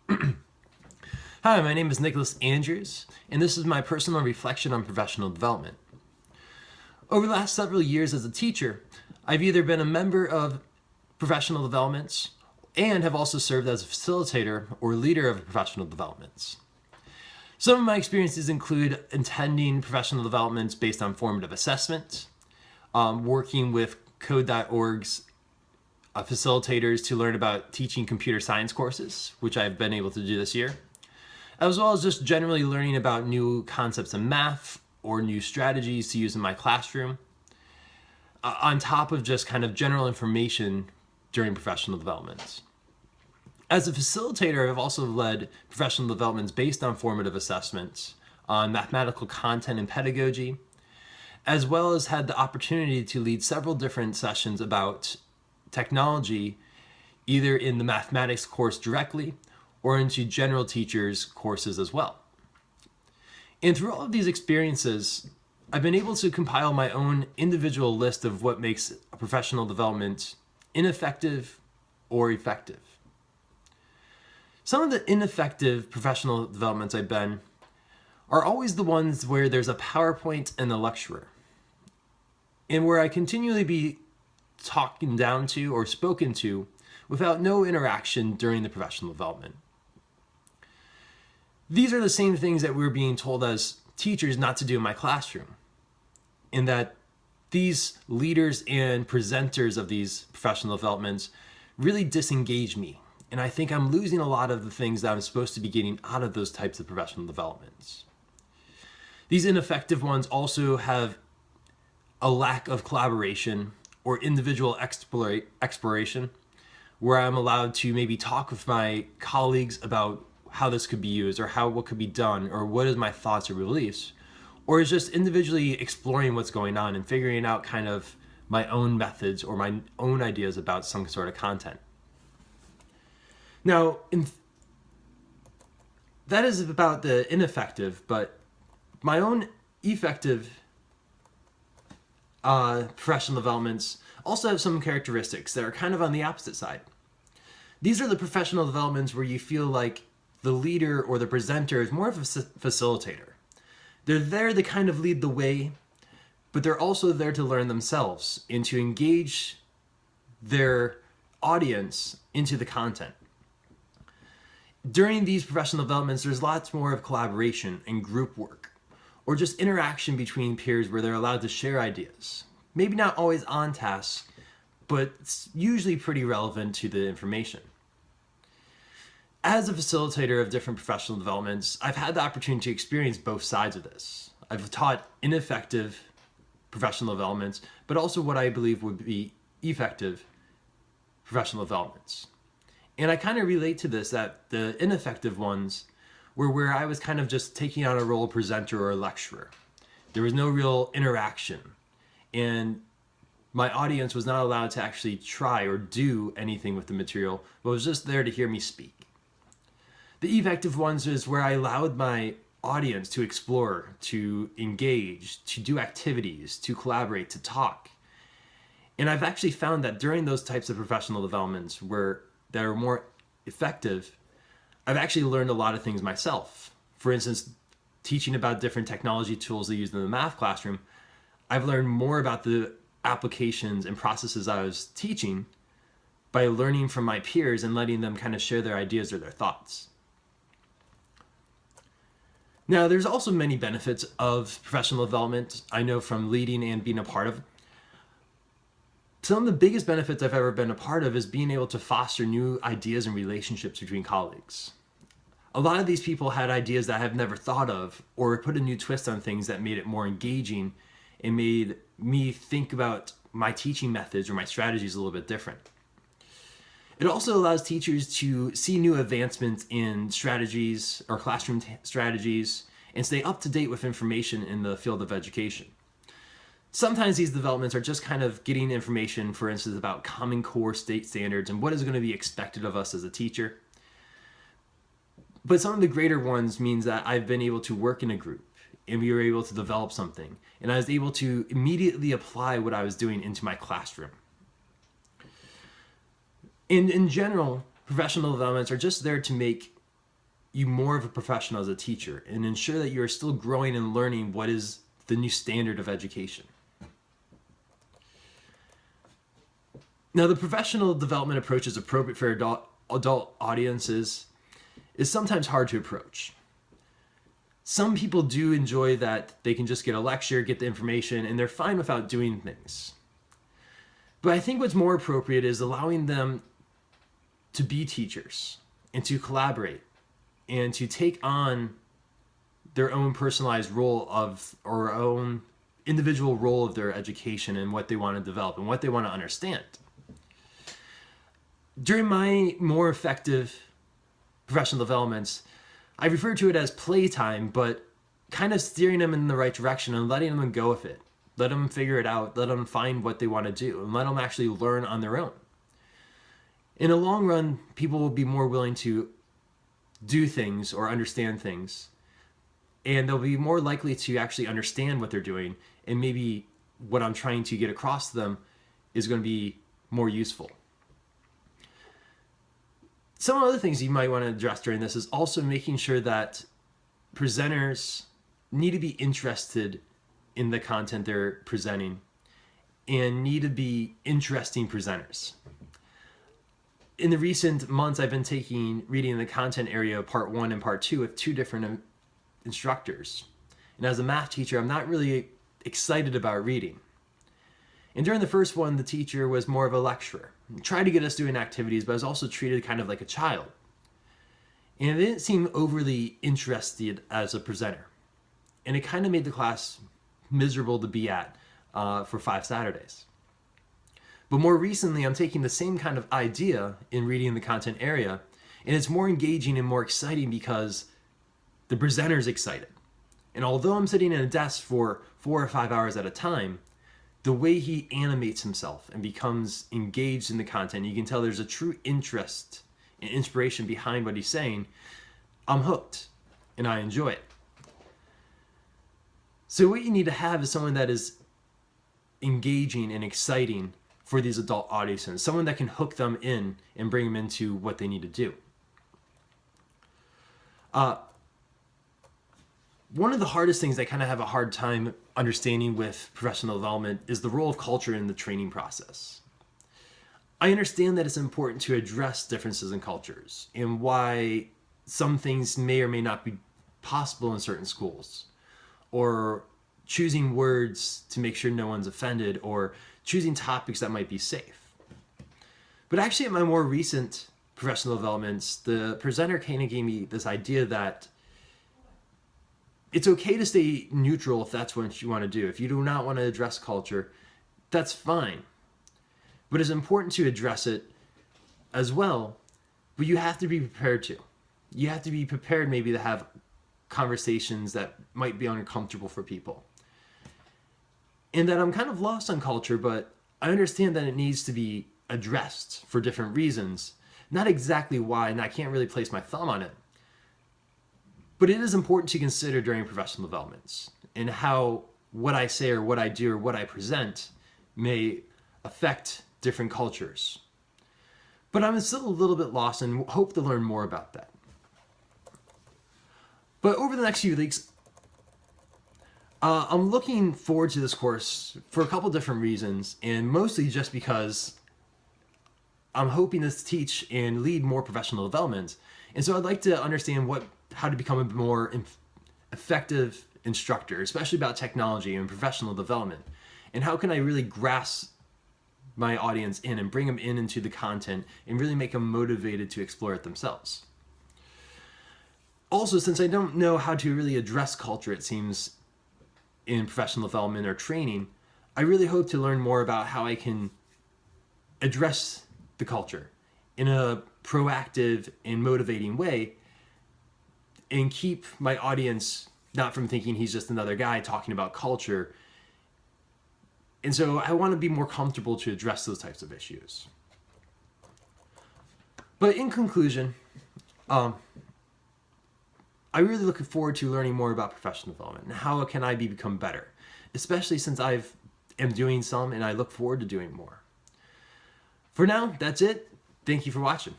Hi, my name is Nicholas Andrews, and this is my personal reflection on professional development. Over the last several years as a teacher, I've either been a member of professional developments and have also served as a facilitator or leader of professional developments. Some of my experiences include attending professional developments based on formative assessment, working with Code.org's facilitators to learn about teaching computer science courses, which I've been able to do this year, as well as just generally learning about new concepts in math or new strategies to use in my classroom, on top of just kind of general information during professional developments. As a facilitator, I've also led professional developments based on formative assessments on mathematical content and pedagogy, as well as had the opportunity to lead several different sessions about technology, either in the mathematics course directly or into general teachers' courses as well. And through all of these experiences, I've been able to compile my own individual list of what makes a professional development ineffective or effective. Some of the ineffective professional developments I've been are always the ones where there's a PowerPoint and a lecturer, and where I continually be talking down to or spoken to without no interaction during the professional development. These are the same things that we're being told as teachers not to do in my classroom, in that these leaders and presenters of these professional developments really disengage me. And I think I'm losing a lot of the things that I'm supposed to be getting out of those types of professional developments. These ineffective ones also have a lack of collaboration or individual exploration, where I'm allowed to maybe talk with my colleagues about how this could be used or what could be done or what is my thoughts or beliefs, or is just individually exploring what's going on and figuring out kind of my own methods or my own ideas about some sort of content. Now, that is about the ineffective, but my own effective professional developments also have some characteristics that are kind of on the opposite side. These are the professional developments where you feel like the leader or the presenter is more of a facilitator. They're there to kind of lead the way, but they're also there to learn themselves and to engage their audience into the content. During these professional developments, there's lots more of collaboration and group work, or just interaction between peers where they're allowed to share ideas. Maybe not always on task, but it's usually pretty relevant to the information. As a facilitator of different professional developments, I've had the opportunity to experience both sides of this. I've taught ineffective professional developments, but also what I believe would be effective professional developments. And I kind of relate to this, that the ineffective ones were where I was kind of just taking on a role of presenter or a lecturer. There was no real interaction, and my audience was not allowed to actually try or do anything with the material, but was just there to hear me speak. The effective ones is where I allowed my audience to explore, to engage, to do activities, to collaborate, to talk. And I've actually found that during those types of professional developments that are more effective, I've actually learned a lot of things myself. For instance, teaching about different technology tools they use in the math classroom, I've learned more about the applications and processes I was teaching by learning from my peers and letting them kind of share their ideas or their thoughts. Now, there's also many benefits of professional development, I know from leading and being a part of. Some of the biggest benefits I've ever been a part of is being able to foster new ideas and relationships between colleagues. A lot of these people had ideas that I have never thought of, or put a new twist on things that made it more engaging and made me think about my teaching methods or my strategies a little bit different. It also allows teachers to see new advancements in strategies or classroom strategies and stay up to date with information in the field of education. Sometimes these developments are just kind of getting information, for instance, about Common Core state standards and what is going to be expected of us as a teacher. But some of the greater ones means that I've been able to work in a group and we were able to develop something. And I was able to immediately apply what I was doing into my classroom. In general, professional developments are just there to make you more of a professional as a teacher and ensure that you're still growing and learning what is the new standard of education. Now, the professional development approach is appropriate for adult audiences is sometimes hard to approach. Some people do enjoy that they can just get a lecture, get the information, and they're fine without doing things. But I think what's more appropriate is allowing them to be teachers and to collaborate and to take on their own personalized role or own individual role of their education and what they want to develop and what they want to understand. During my more effective professional developments, I refer to it as playtime, but kind of steering them in the right direction and letting them go with it. Let them figure it out, let them find what they want to do, and let them actually learn on their own. In the long run, people will be more willing to do things or understand things, and they'll be more likely to actually understand what they're doing, and maybe what I'm trying to get across to them is going to be more useful. Some other things you might want to address during this is also making sure that presenters need to be interested in the content they're presenting and need to be interesting presenters. In the recent months, I've been reading the content area part 1 and part 2 with 2 different instructors. And as a math teacher, I'm not really excited about reading. And during the first one, the teacher was more of a lecturer. He tried to get us doing activities, but was also treated kind of like a child. And it didn't seem overly interested as a presenter. And it kind of made the class miserable to be at for 5 Saturdays. But more recently, I'm taking the same kind of idea in reading the content area, and it's more engaging and more exciting because the presenter's excited. And although I'm sitting at a desk for 4 or 5 hours at a time, the way he animates himself and becomes engaged in the content, you can tell there's a true interest and inspiration behind what he's saying. I'm hooked and I enjoy it. So what you need to have is someone that is engaging and exciting for these adult audiences, someone that can hook them in and bring them into what they need to do. One of the hardest things I kind of have a hard time understanding with professional development is the role of culture in the training process. I understand that it's important to address differences in cultures and why some things may or may not be possible in certain schools, or choosing words to make sure no one's offended, or choosing topics that might be safe. But actually, at my more recent professional developments, the presenter kind of gave me this idea that it's okay to stay neutral if that's what you want to do. If you do not want to address culture, that's fine. But it's important to address it as well, but you have to be prepared to. You have to be prepared maybe to have conversations that might be uncomfortable for people. And that I'm kind of lost on culture, but I understand that it needs to be addressed for different reasons. Not exactly why, and I can't really place my thumb on it. But it is important to consider during professional developments and how what I say or what I do or what I present may affect different cultures. But I'm still a little bit lost and hope to learn more about that. But over the next few weeks, I'm looking forward to this course for a couple different reasons, and mostly just because I'm hoping to teach and lead more professional development. And so I'd like to understand how to become a more effective instructor, especially about technology and professional development. And how can I really grasp my audience in and bring them into the content and really make them motivated to explore it themselves. Also, since I don't know how to really address culture, it seems, in professional development or training, I really hope to learn more about how I can address the culture in a proactive and motivating way and keep my audience not from thinking he's just another guy talking about culture. And so I want to be more comfortable to address those types of issues. But in conclusion, I really look forward to learning more about professional development and how can I become better, especially since I am doing some and I look forward to doing more. For now, that's it. Thank you for watching.